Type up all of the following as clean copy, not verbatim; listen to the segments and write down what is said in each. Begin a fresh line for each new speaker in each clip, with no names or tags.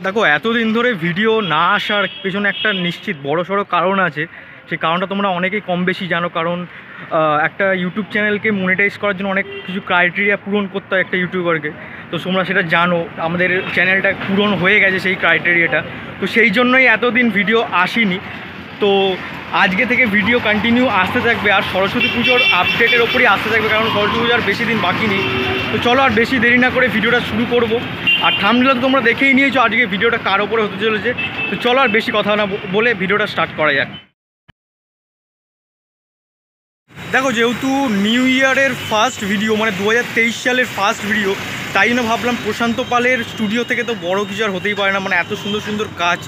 দেখো এতদিন ধরে ভিডিও না আসার পেছনে একটা নিশ্চিত বড়সড় কারণ আছে। সেই কারণটা তোমরা অনেকেই কম বেশি জানো। কারণ একটা ইউটিউব চ্যানেলকে মনিটাইজ করার জন্য অনেক কিছু ক্রাইটেরিয়া পূরণ করতে হয় একটা ইউটিউবারকে। তো তোমরা সেটা জানো, আমাদের চ্যানেলটা পূরণ হয়ে গেছে সেই ক্রাইটেরিয়াটা। তো সেই জন্যই এতদিন ভিডিও আসেনি। তো আজকে থেকে ভিডিও কন্টিনিউ আসতে থাকবে, আর সরস্বতী পুজোর আপডেটের ওপরই আসতে থাকবে, কারণ সরস্বতী পুজোর বেশি দিন বাকি নেই। তো চলো আর বেশি দেরি না করে ভিডিওটা শুরু করব। আর থাম্বনেল তো তোমরা দেখেই নিয়েছো আজকে ভিডিওটা কার ওপরে হতে চলেছে। তো চলো আর বেশি কথা না বলে ভিডিওটা স্টার্ট করা যাক। দেখো যেহেতু নিউ ইয়ারের ফার্স্ট ভিডিও, মানে 2023 সালের ফার্স্ট ভিডিও, তাই জন্য ভাবলাম প্রশান্ত পালের স্টুডিও থেকে তো বড় কিছু আর হতেই পারে না। মানে এত সুন্দর সুন্দর কাজ,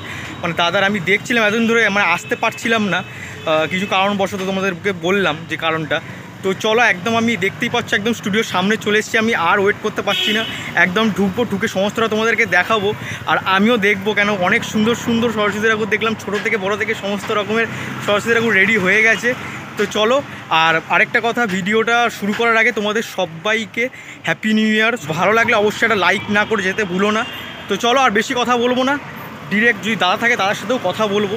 মানে দাদার আমি দেখছিলাম এতদিন ধরে, মানে আসতে পারছিলাম না কিছু কারণবশত, তোমাদেরকে বললাম যে কারণটা। তো চলো একদম আমি দেখতেই পাচ্ছি একদম স্টুডিওর সামনে চলে এসেছি। আমি আর ওয়েট করতে পারছি না, একদম ঢুকে সমস্তটা তোমাদেরকে দেখাবো। আর আমিও দেখবো, কেন অনেক সুন্দর সুন্দর সরস্বতী ঠাকুর দেখলাম, ছোটো থেকে বড় থেকে সমস্ত রকমের সরস্বতী ঠাকুর রেডি হয়ে গেছে। তো চলো, আর আরেকটা কথা, ভিডিওটা শুরু করার আগে তোমাদের সবাইকে হ্যাপি নিউ ইয়ার। ভালো লাগলে অবশ্যই একটা লাইক না করে যেতে ভুলো না। তো চলো আর বেশি কথা বলবো না, ডিরেক্ট যদি দাদা থাকে দাদার সাথেও কথা বলবো।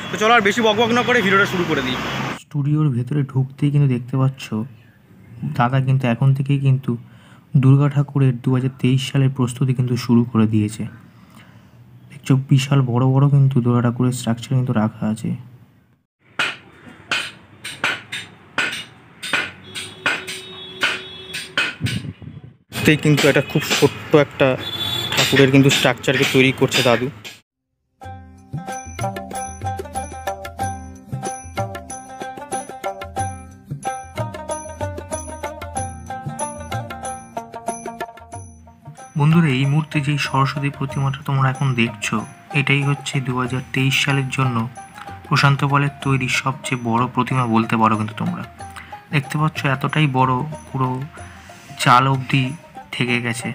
তো চলো আর বেশি বকবক না করে ভিডিওটা শুরু করে দিই।
স্টুডিওর ভেতরে ঢুকতেই কিন্তু দেখতে পাচ্ছ দাদা কিন্তু এখন থেকেই কিন্তু দুর্গা ঠাকুরের 2023 সালের প্রস্তুতি কিন্তু শুরু করে দিয়েছে। দেখছো বিশাল বড় বড় কিন্তু দুর্গা ঠাকুরের স্ট্রাকচার কিন্তু রাখা আছে।
কিন্তু এটা খুব ছোট্ট একটা ঠাকুরের কিন্তু স্ট্রাকচারকে তৈরি করছে দাদু।
বন্ধুরা, এই মুহূর্তে যেই সরস্বতী প্রতিমাটা তোমরা এখন দেখছো, এটাই হচ্ছে 2023 সালের জন্য প্রশান্ত পালের তৈরি সবচেয়ে বড় প্রতিমা বলতে পারো। কিন্তু তোমরা দেখতে পাচ্ছ এতটাই বড়, পুরো চাল অবধি থেকে গেছে।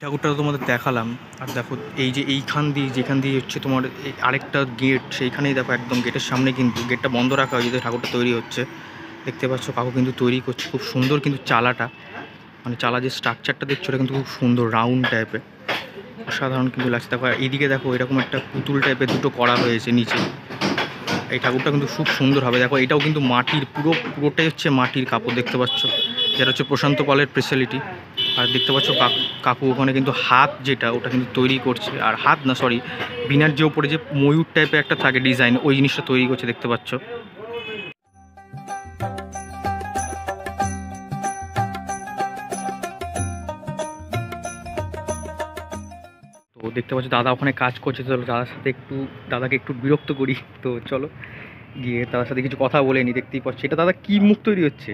ঠাকুরটা তো তোমাদের দেখালাম। আর দেখো এই যে এইখান দিয়ে, যেখান দিয়ে হচ্ছে তোমার আরেকটা গেট, সেইখানেই দেখো একদম গেটের সামনে কিন্তু গেটটা বন্ধ রাখা হয় যদি ঠাকুরটা তৈরি হচ্ছে। দেখতে পাচ্ছ কাকু কিন্তু তৈরি করছে, খুব সুন্দর কিন্তু চালাটা, মানে চালা যে স্ট্রাকচারটা দেখছো ওটা কিন্তু খুব সুন্দর রাউন্ড টাইপের, অসাধারণ কিন্তু লাগছে। দেখো এইদিকে দেখো এরকম একটা পুতুল টাইপের দুটো করা হয়েছে নিচে। এই ঠাকুরটা কিন্তু খুব সুন্দর হবে। দেখো এটাও কিন্তু মাটির, পুরোটাই হচ্ছে মাটির কাপড় দেখতে পাচ্ছ, যেটা হচ্ছে প্রশান্ত পালের স্পেশালিটি। আর দেখতে পাচ্ছ কাকু ওখানে কিন্তু হাত যেটা ওটা কিন্তু তৈরি করছে, আর হাত না সরি বিনার যে ওপরে যে ময়ূর টাইপের একটা থাকে ডিজাইন, ওই জিনিসটা তৈরি করছে দেখতে পাচ্ছ। তো দেখতে পাচ্ছ দাদা ওখানে কাজ করছে। চলো দাদাকে একটু বিরক্ত করি। তো চলো গিয়ে তাদের সাথে কিছু কথা বলে নি। দেখতেই পাচ্ছি এটা দাদা কি মুখ তৈরি হচ্ছে?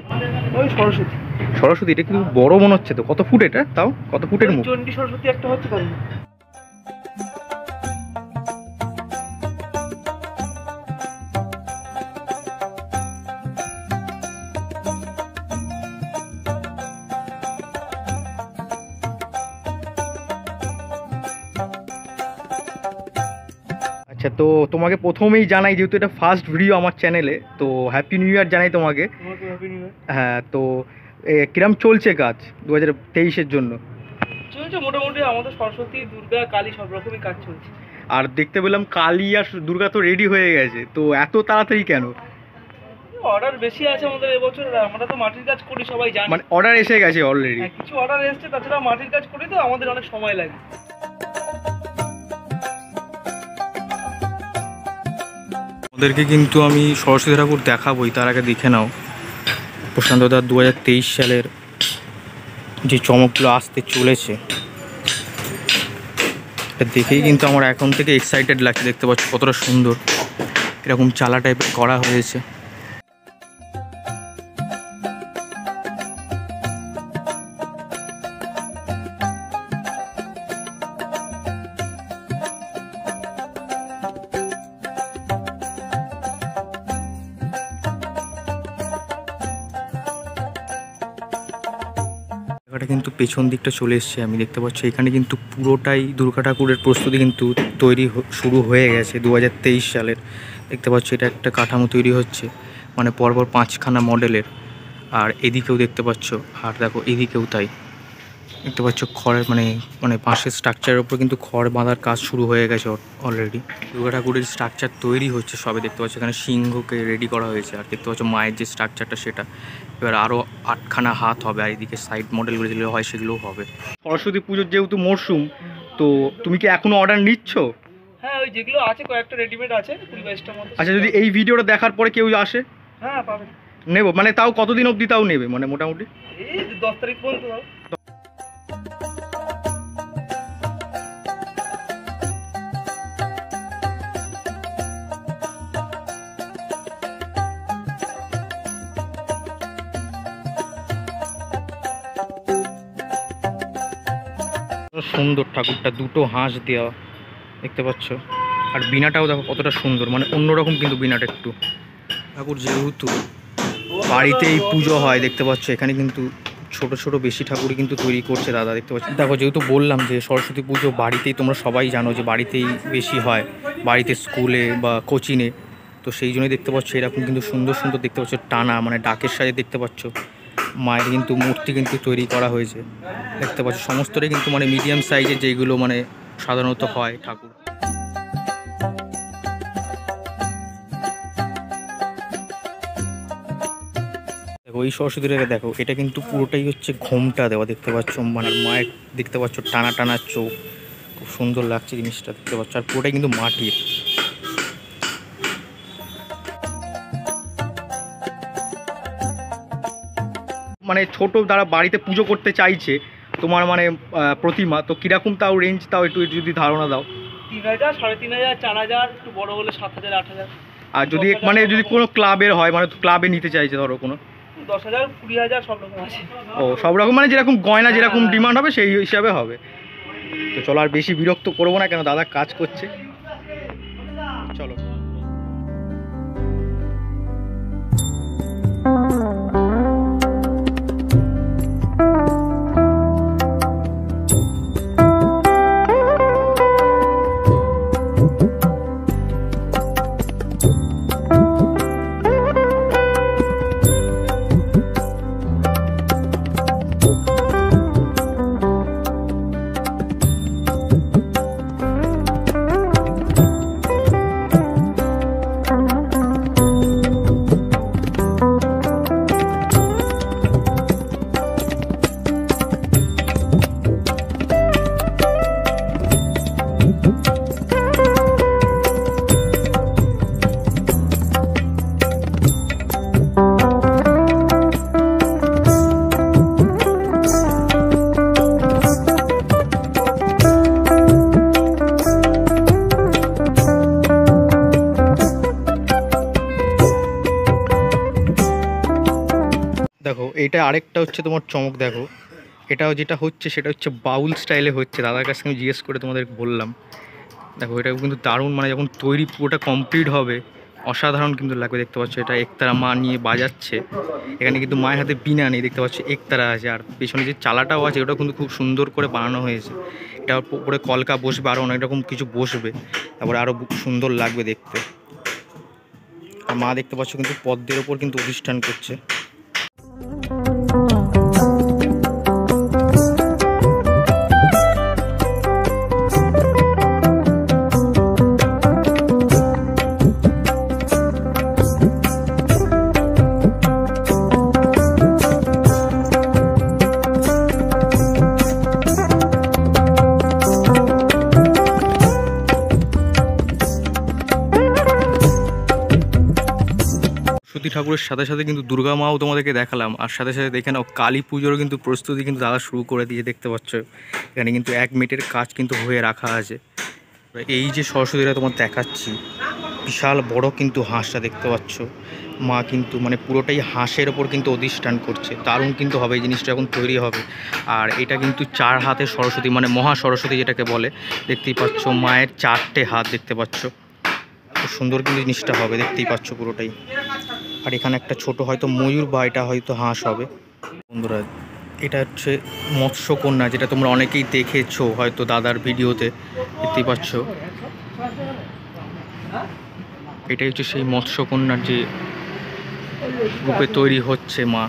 ওই সরস্বতী।
সরস্বতী, এটা কিন্তু বড় মনে হচ্ছে। তো কত ফুট এটা, তাও কত ফুটের মুখ?
চণ্ডী সরস্বতী একটা হচ্ছে তাই।
আচ্ছা, তো তোমাকে প্রথমেই জানাই, যেহেতু এটা ফার্স্ট ভিডিও আমার চ্যানেলে, তো হ্যাপি নিউ ইয়ার জানাই তোমাকে। হ্যাঁ, তো কিরম চলছে কাজ 2023-এর জন্য?
চলছে মোটামুটি, আমাদের সরস্বতী, দুর্গা, কালী সব রকমই কাজ চলছে।
আর দেখতে পেলাম কালী আর দুর্গা তো রেডি হয়ে গেছে, তো এত তাড়াতাড়ি কেন?
অর্ডার বেশি আছে আমাদের এবছর। আমরা তো মাটির কাজ করি, সবাই জানে।
মানে অর্ডার এসে গেছে অলরেডি?
কিছু অর্ডার এসেছে, তাছাড়া মাটির কাজ করি তো আমাদের অনেক সময় লাগে।
ওদেরকে কিন্তু আমি সরস্বতী ঠাকুর দেখাবোই, তার আগে দেখে নাও প্রশান্ত দার 2023 সালের যে চমকগুলো আসতে চলেছে। এটা দেখেই কিন্তু আমার এখন থেকে এক্সাইটেড লাগছে। দেখতে পাচ্ছ কতটা সুন্দর এরকম চালা টাইপের করা হয়েছে। জায়গাটা কিন্তু পেছন দিকটা চলে এসছে, আমি দেখতে পাচ্ছি এখানে কিন্তু পুরোটাই দুর্গা ঠাকুরের প্রস্তুতি কিন্তু তৈরি শুরু হয়ে গেছে 2023 সালের। দেখতে পাচ্ছি এটা একটা কাঠামো তৈরি হচ্ছে, মানে পরপর 5খানা মডেলের। আর এদিকেও দেখতে পাচ্ছ, আর দেখো এদিকেও তাই দেখতে পাচ্ছ খড়ের মানে বাঁশের স্ট্রাকচারের উপর কিন্তু খড় বাঁধার কাজ শুরু হয়ে গেছে অলরেডি। দুর্গা ঠাকুরের স্ট্রাকচার তৈরি হচ্ছে সবে, দেখতে পাচ্ছ এখানে সিংহকে রেডি করা হয়েছে। আর দেখতে পাচ্ছ মায়ের যে স্ট্রাকচারটা সেটা এবার আরও 8খানা হাত হবে, আর এদিকে সাইড মডেলগুলো যেগুলো হয় সেগুলোও হবে। সরস্বতী পুজোর যেহেতু মরশুম, তো তুমি কি এখনো অর্ডার নিচ্ছ?
হ্যাঁ, ওই যেগুলো আছে কয়েকটা রেডিমেড আছে 20-22টার মতো।
আচ্ছা, যদি এই ভিডিওটা দেখার পরে কেউ আসে?
হ্যাঁ, পাবেন।
নেব, মানে তাও কতদিন অবধি তাও নেবে, মানে মোটামুটি
এই 10 তারিখ পর্যন্ত দাও।
সুন্দর ঠাকুরটা, দুটো হাঁস দেওয়া দেখতে পাচ্ছ। আর বিনাটাও দেখো কতটা সুন্দর, মানে অন্যরকম কিন্তু বিনাটা একটু। ঠাকুর যেহেতু বাড়িতেই পুজো হয় দেখতে পাচ্ছ, এখানে কিন্তু ছোট ছোট বেশি ঠাকুরই কিন্তু তৈরি করছে দাদা, দেখতে পাচ্ছ। দেখো যেহেতু বললাম যে সরস্বতী পুজো বাড়িতেই, তোমরা সবাই জানো যে বাড়িতেই বেশি হয়, বাড়িতে স্কুলে বা কোচিংয়ে, তো সেই জন্যই দেখতে পাচ্ছ এরকম কিন্তু সুন্দর সুন্দর দেখতে পাচ্ছ টানা, মানে ডাকের সাজে দেখতে পাচ্ছ মায়ের কিন্তু মূর্তি কিন্তু তৈরি করা হয়েছে দেখতে পাচ্ছ। সমস্তটাই কিন্তু মানে মিডিয়াম সাইজের, যেগুলো মানে সাধারণত হয় ঠাকুর। দেখো এই সরস্বতীটাকে দেখো, এটা কিন্তু পুরোটাই হচ্ছে ঘোমটা দেওয়া দেখতে পাচ্ছ, মানে মায়ের দেখতে পাচ্ছ টানা টানা চোখ, খুব সুন্দর লাগছে জিনিসটা দেখতে পাচ্ছ। আর পুরোটাই কিন্তু মাটির। মানে ছোট যারা বাড়িতে পুজো করতে চাইছে তোমার মানে প্রতিমা, তো কিরকম তাও রেঞ্জ, তাও একটু যদি ধারণা দাও।
3000, 3500, 4000, একটু বড় হলে 7000, 8000।
আর যদি মানে যদি কোনো ক্লাবের হয়, মানে ক্লাবে নিতে চাইছে ধরো কোনো,
10,000, 20,000 সব রকম আছে।
ও সব রকম, মানে যেরকম গয়না যেরকম ডিমান্ড হবে সেই হিসাবে হবে। তো চলো আর বেশি বিরক্ত করবো না, কেন দাদা কাজ করছে, চলো। দেখো এটা আরেকটা হচ্ছে তোমার চমক, দেখো এটাও যেটা হচ্ছে সেটা হচ্ছে বাউল স্টাইলে হচ্ছে, দাদার কাছে আমি জিজ্ঞেস করে তোমাদের বললাম। দেখো এটা কিন্তু দারুণ, মানে যখন তৈরি পুরোটা কমপ্লিট হবে অসাধারণ কিন্তু লাগবে দেখতে পাচ্ছ। এটা একতারা মা নিয়ে বাজাচ্ছে, এখানে কিন্তু মায়ের হাতে বিনা নেই দেখতে পাচ্ছ, একতারা আছে। আর পেছনে যে চালাটাও আছে ওটাও কিন্তু খুব সুন্দর করে বানানো হয়েছে। এটা উপরে কলকা বসবে, আরও অনেক রকম কিছু বসবে, তারপরে আরও সুন্দর লাগবে দেখতে। আর মা দেখতে পাচ্ছ কিন্তু পদ্মের ওপর কিন্তু অধিষ্ঠান করছে। সরস্বতী ঠাকুরের সাথে সাথে কিন্তু দুর্গা মাও তোমাদেরকে দেখালাম, আর সাথে সাথে দেখে নাও কালী পুজোরও কিন্তু প্রস্তুতি কিন্তু দাদা শুরু করে দিয়ে দেখতে পাচ্ছ। এখানে কিন্তু 1 মিনিটের কাজ কিন্তু হয়ে রাখা আছে। এই যে সরস্বতীটা তোমার দেখাচ্ছি, বিশাল বড় কিন্তু হাঁসটা দেখতে পাচ্ছ, মা কিন্তু মানে পুরোটাই হাঁসের ওপর কিন্তু অধিষ্ঠান করছে। দারুণ কিন্তু হবে এই জিনিসটা যখন তৈরি হবে। আর এটা কিন্তু 4 হাতের সরস্বতী, মানে মহা সরস্বতী যেটাকে বলে, দেখতেই পাচ্ছ মায়ের 4টে হাত দেখতে পাচ্ছ। খুব সুন্দর কিন্তু জিনিসটা হবে দেখতেই পাচ্ছ পুরোটাই। আর এখানে একটা ছোট হয়তো ময়ূর বা এটা হয়তো হাঁস হবে। বন্ধুরা এটা হচ্ছে মৎস্যকন্যা, যেটা তোমরা অনেকেই দেখেছো হয়তো দাদার ভিডিওতে, দেখতেই পাচ্ছ। এটাই হচ্ছে সেই মৎস্যকন্যার যে রূপে তৈরি হচ্ছে মা।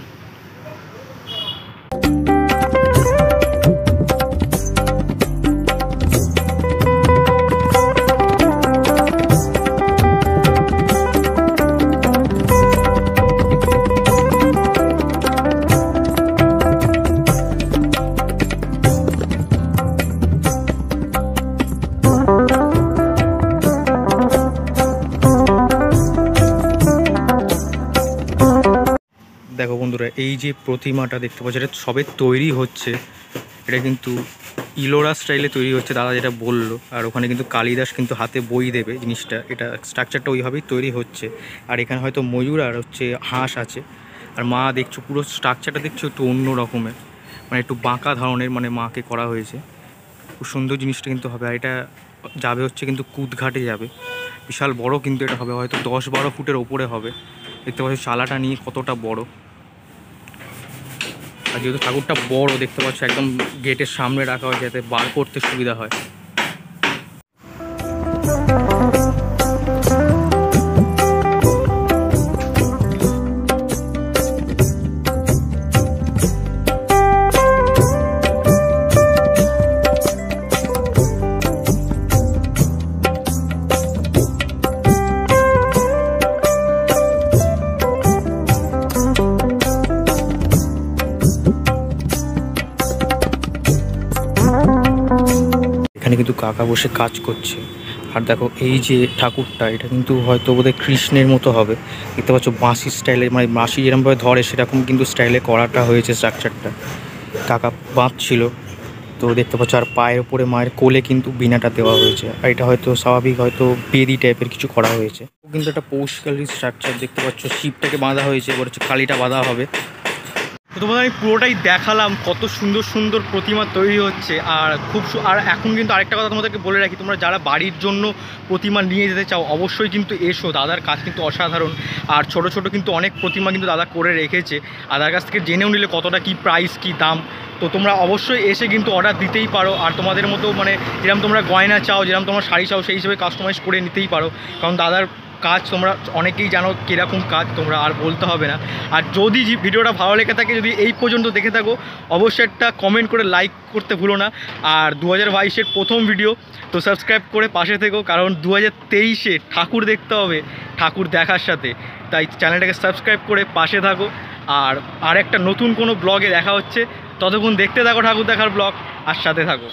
দেখো বন্ধুরা, এই যে প্রতিমাটা দেখতে পাচ্ছ, এটা সবে তৈরি হচ্ছে। এটা কিন্তু ইলোরা স্টাইলে তৈরি হচ্ছে, দাদা যেটা বললো। আর ওখানে কিন্তু কালিদাস কিন্তু হাতে বই দেবে জিনিসটা, এটা স্ট্রাকচারটা ওইভাবেই তৈরি হচ্ছে। আর এখানে হয়তো ময়ূর আর হচ্ছে হাঁস আছে। আর মা দেখছো পুরো স্ট্রাকচারটা দেখছো একটু অন্য রকমের, মানে একটু বাঁকা ধরনের, মানে মাকে করা হয়েছে। খুব সুন্দর জিনিসটা কিন্তু হবে। আর এটা যাবে হচ্ছে কিন্তু কুদঘাটে যাবে, বিশাল বড় কিন্তু এটা হবে, হয়তো 10-12 ফুটের ওপরে হবে। দেখতে পাচ্ছ চালাটা নিয়ে কতটা বড়। আর যেহেতু ঠাকুরটা বড় দেখতে পাচ্ছ, একদম গেটের সামনে রাখা হয় যাতে বার করতে সুবিধা হয়। এখানে কিন্তু কাকা বসে কাজ করছে। আর দেখো এই যে ঠাকুরটা, এটা কিন্তু হয়তো বোধহয় কৃষ্ণের মতো হবে। দেখতে পাচ্ছ বাঁশি স্টাইলে, মানে বাঁশি যেরকমভাবে ধরে সেরকম কিন্তু স্টাইলে করাটা হয়েছে স্ট্রাকচারটা। কাকা বাঁধছিল তো দেখতে পাচ্ছ। আর পায়ের ওপরে মায়ের কোলে কিন্তু বিনাটা দেওয়া হয়েছে। আর এটা হয়তো স্বাভাবিক হয়তো বেদি টাইপের কিছু করা হয়েছে। কিন্তু একটা পৌষকালীর স্ট্রাকচার দেখতে পাচ্ছ, শিবটাকে বাঁধা হয়েছে, এবার হচ্ছে কালীটা বাঁধা হবে। তো তোমাদের আমি পুরোটাই দেখালাম কত সুন্দর সুন্দর প্রতিমা তৈরি হচ্ছে। আর আর এখন কিন্তু আরেকটা কথা তোমাদেরকে বলে রাখি, তোমরা যারা বাড়ির জন্য প্রতিমা নিয়ে যেতে চাও অবশ্যই কিন্তু এসো, দাদার কাজ কিন্তু অসাধারণ। আর ছোট ছোট কিন্তু অনেক প্রতিমা কিন্তু দাদা করে রেখেছে। দাদার কাছ থেকে জেনেও নিলে কতটা কি প্রাইস কি দাম। তো তোমরা অবশ্যই এসে কিন্তু অর্ডার দিতেই পারো। আর তোমাদের মতো মানে যেরকম তোমরা গয়না চাও, যেরকম তোমরা শাড়ি চাও, সেই হিসেবে কাস্টমাইজ করে নিতেই পারো। কারণ দাদার কাজ তোমরা অনেকেই জানো কীরকম কাজ, তোমরা আর বলতে হবে না। আর যদি ভিডিওটা ভালো লেগে থাকে, যদি এই পর্যন্ত দেখে থাকো, অবশ্যই একটা কমেন্ট করে লাইক করতে ভুলো না। আর 2022-এর প্রথম ভিডিও, তো সাবস্ক্রাইব করে পাশে থেকো, কারণ 2023-এ ঠাকুর দেখতে হবে ঠাকুর দেখার সাথে। তাই চ্যানেলটাকে সাবস্ক্রাইব করে পাশে থাকো। আর একটা নতুন কোনো ব্লগে দেখা হচ্ছে, ততক্ষণ দেখতে থাকো ঠাকুর দেখার ব্লগ আর সাথে থাকো।